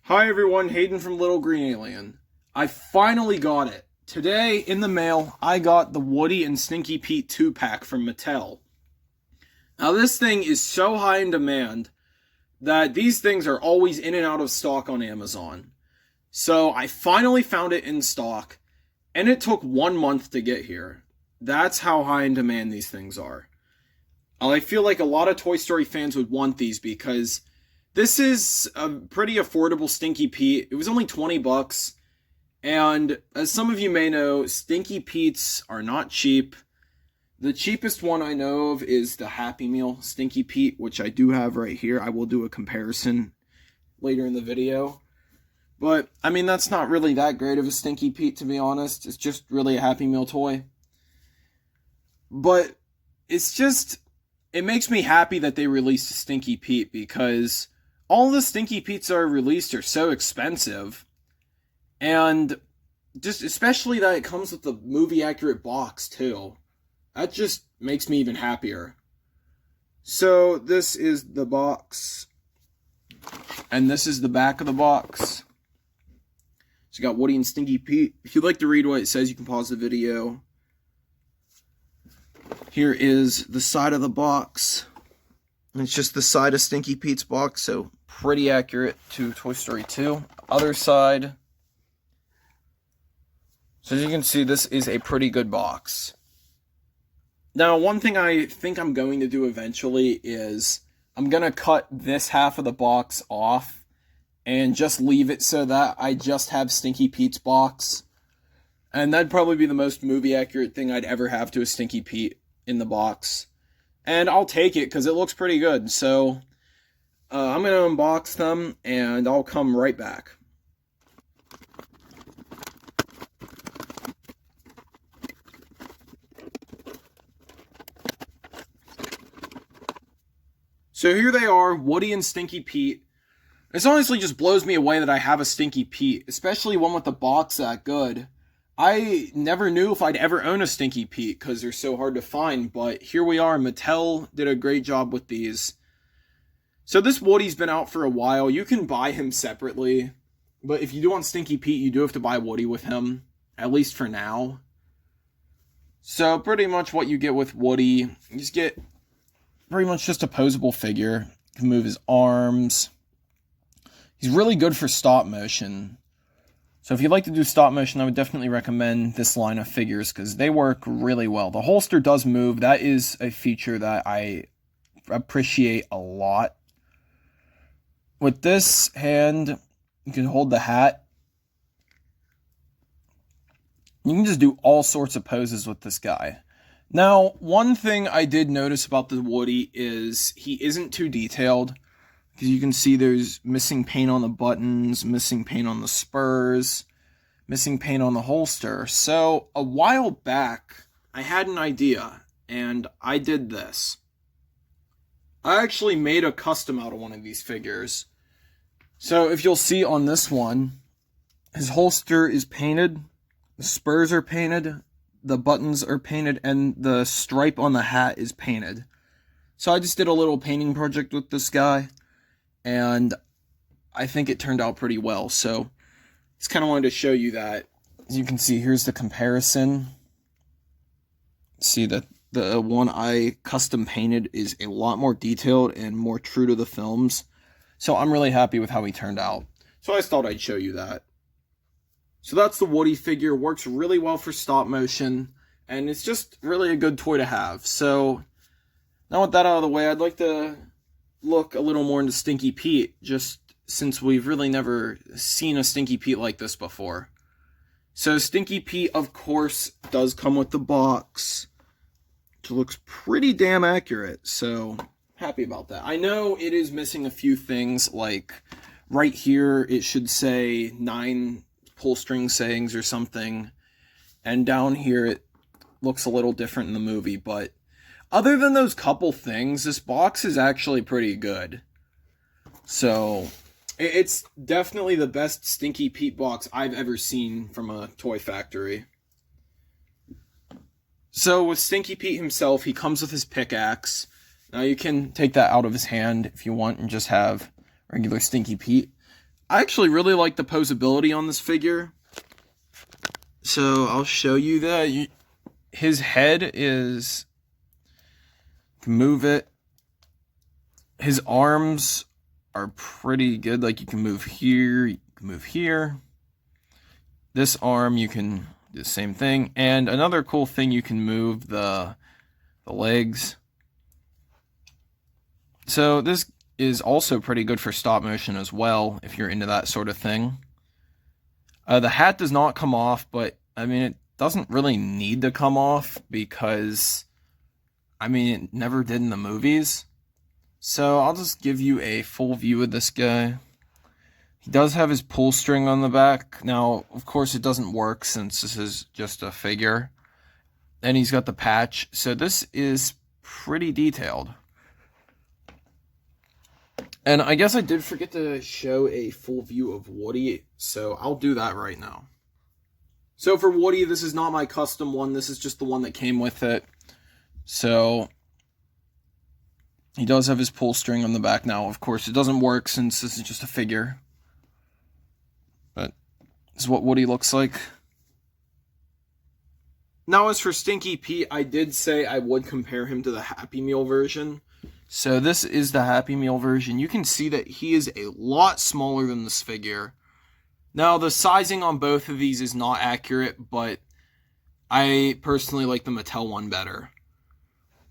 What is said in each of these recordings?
Hi everyone, Hayden from Little Green Alien. I finally got it. Today, in the mail, I got the Woody and Stinky Pete 2-pack from Mattel. Now this thing is so high in demand that these things are always in and out of stock on Amazon. So I finally found it in stock, and it took 1 month to get here. That's how high in demand these things are. I feel like a lot of Toy Story fans would want these because this is a pretty affordable Stinky Pete. It was only 20 bucks. And as some of you may know, Stinky Pete's are not cheap. The cheapest one I know of is the Happy Meal Stinky Pete, which I do have right here. I will do a comparison later in the video. But, I mean, that's not really that great of a Stinky Pete, to be honest. It's just really a Happy Meal toy. But it's just, it makes me happy that they released a Stinky Pete because all the Stinky Petes that are released are so expensive. And just especially that it comes with the movie accurate box too. That just makes me even happier. So this is the box. And this is the back of the box. So you got Woody and Stinky Pete. If you'd like to read what it says, you can pause the video. Here is the side of the box. And it's just the side of Stinky Pete's box, so pretty accurate to Toy Story 2. Other side. So as you can see, this is a pretty good box. Now, one thing I think I'm going to do eventually is I'm going to cut this half of the box off and just leave it so that I just have Stinky Pete's box. And that'd probably be the most movie accurate thing I'd ever have to a Stinky Pete in the box. And I'll take it because it looks pretty good. So I'm going to unbox them and I'll come right back. So here they are, Woody and Stinky Pete. This honestly just blows me away that I have a Stinky Pete, especially one with the box that good. I never knew if I'd ever own a Stinky Pete because they're so hard to find, but here we are. Mattel did a great job with these. So this Woody's been out for a while. You can buy him separately, but if you do want Stinky Pete, you do have to buy Woody with him, at least for now. So pretty much what you get with Woody, you just get pretty much just a posable figure. Can move his arms. He's really good for stop motion. So if you'd like to do stop motion, I would definitely recommend this line of figures because they work really well. The holster does move. That is a feature that I appreciate a lot. With this hand, you can hold the hat. You can just do all sorts of poses with this guy. Now, one thing I did notice about the Woody is he isn't too detailed. Because you can see there's missing paint on the buttons, missing paint on the spurs, missing paint on the holster. So, a while back, I had an idea, and I did this. I actually made a custom out of one of these figures. So, if you'll see on this one, his holster is painted, the spurs are painted, the buttons are painted, and the stripe on the hat is painted. So, I just did a little painting project with this guy. And I think it turned out pretty well. So, just kind of wanted to show you that. As you can see, here's the comparison. See that the one I custom painted is a lot more detailed and more true to the films. So, I'm really happy with how he turned out. So, I just thought I'd show you that. So, that's the Woody figure. Works really well for stop motion. And it's just really a good toy to have. So, now with that out of the way, I'd like to look a little more into Stinky Pete, just since we've really never seen a Stinky Pete like this before. So Stinky Pete, of course, does come with the box, which looks pretty damn accurate, so happy about that. I know it is missing a few things, like right here it should say 9 pull string sayings or something, and down here it looks a little different in the movie, but other than those couple things, this box is actually pretty good. So, it's definitely the best Stinky Pete box I've ever seen from a toy factory. So, with Stinky Pete himself, he comes with his pickaxe. Now, you can take that out of his hand if you want and just have regular Stinky Pete. I actually really like the posability on this figure. So I'll show you that. His head is, you can move it. His arms are pretty good. Like, you can move here, you can move here. This arm, you can do the same thing. And another cool thing, you can move the legs. So this is also pretty good for stop motion as well, if you're into that sort of thing. The hat does not come off, but I mean, it doesn't really need to come off because, I mean, it never did in the movies. So I'll just give you a full view of this guy. He does have his pull string on the back. Now, of course, it doesn't work since this is just a figure. And he's got the patch. So this is pretty detailed. And I guess I did forget to show a full view of Woody, so I'll do that right now. So for Woody, this is not my custom one. This is just the one that came with it. So he does have his pull string on the back now. Of course, it doesn't work since this is just a figure. But this is what Woody looks like. Now, as for Stinky Pete, I did say I would compare him to the Happy Meal version. So this is the Happy Meal version. You can see that he is a lot smaller than this figure. Now, the sizing on both of these is not accurate, but I personally like the Mattel one better.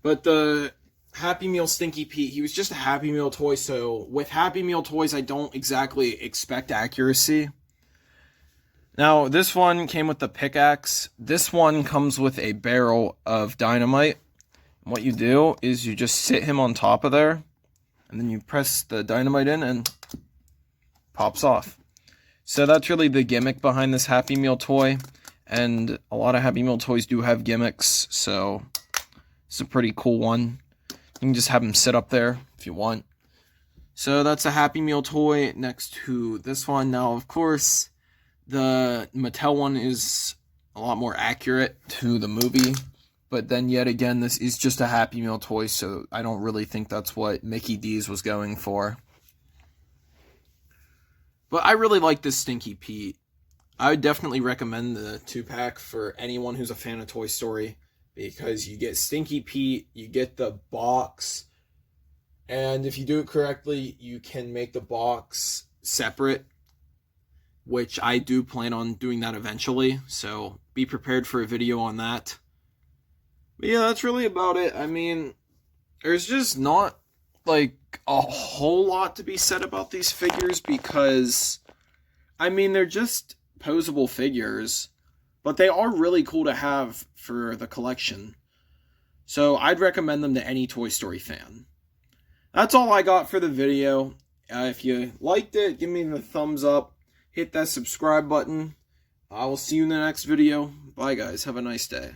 But the Happy Meal Stinky Pete, he was just a Happy Meal toy, so with Happy Meal toys, I don't exactly expect accuracy. Now, this one came with the pickaxe. This one comes with a barrel of dynamite. What you do is you just sit him on top of there, and then you press the dynamite in and pops off. So that's really the gimmick behind this Happy Meal toy, and a lot of Happy Meal toys do have gimmicks, so it's a pretty cool one. You can just have him sit up there if you want. So that's a Happy Meal toy next to this one. Now, of course, the Mattel one is a lot more accurate to the movie. But then, yet again, this is just a Happy Meal toy, so I don't really think that's what Mickey D's was going for. But I really like this Stinky Pete. I would definitely recommend the 2-pack for anyone who's a fan of Toy Story, because you get Stinky Pete, you get the box, and if you do it correctly, you can make the box separate, which I do plan on doing that eventually, so be prepared for a video on that. But yeah, that's really about it. I mean, there's just not, like, a whole lot to be said about these figures because, I mean, they're just posable figures, but they are really cool to have for the collection. So I'd recommend them to any Toy Story fan. That's all I got for the video. If you liked it, give me the thumbs up. Hit that subscribe button. I will see you in the next video. Bye, guys. Have a nice day.